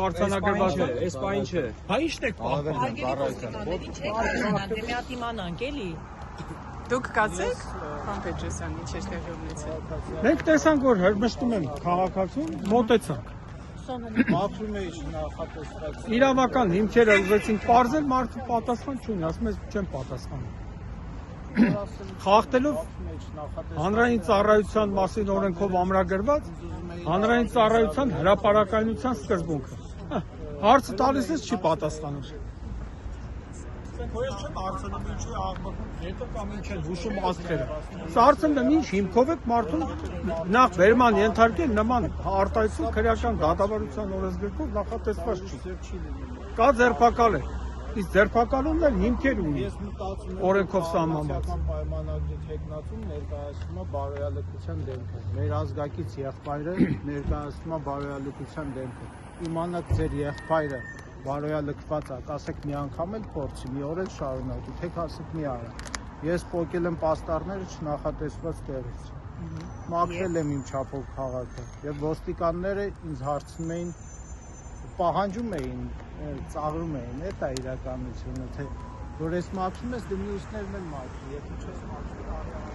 կարձանագրված է, այս բան չէ։ Հա ի՞նչն եք իմանանք էլի։ Դուք կացեք, պարոն Պետրոսյան, ինչ էր տեղի ունեցել։ Մենք տեսանք, որ հրմշտում են քաղաքացուն, մոտեցանք։ Մաքրում էի նախատեսված։ Իրավական հիմքերը ուզեցինք պարզել, մարդը պատասխան չունի, ասում ես չեմ պատասխանում։ Խախտելով հանրային ծառայության մասին օրենքով ամրագրված հանրային ծառայության հրապարակայնության սկզբունքը։ Հարցը տալիս ես չի պատասխանում։ Քոյս չեմ հարցնում ինչի աղմկում հետո կամ ինչ են հուշում աստղերը։ Սա հարցում եմ ինչ հիմքով եք մարդուն նախ վերման ենթարկել նման արտահայտություն քրեական դատավարության օրենսգրքով նախատեսված չի։ Կա ձերբակալ է։ Իսկ ձերբակալումն էլ հիմքեր ունի։ Օրենքով սահմանված։ Պայմանագրի թեկնածուն ներկայացնում է բարոյալքության դեմքը։ Մեր ազգակից եղբայրը ներկայացնում է բարոյալքության դեմքը։ Իմանաք ձեր եղբայրը բարոյալքված է, ասեք մի անգամ էլ փորձի, մի օր էլ շարունակի, թե ասեք մի արա։ Ես փոկել եմ պաստառները չնախատեսված տեղից։ Մաքրել եմ իմ չափով քաղաքը եւ ոստիկանները ինձ հարցնում էին, պահանջում էին, ծաղրում էին, դա իրականությունը, թե որ ես մաքրում ես, դու մյուսներն են մաքրում, եթե չես մաքրում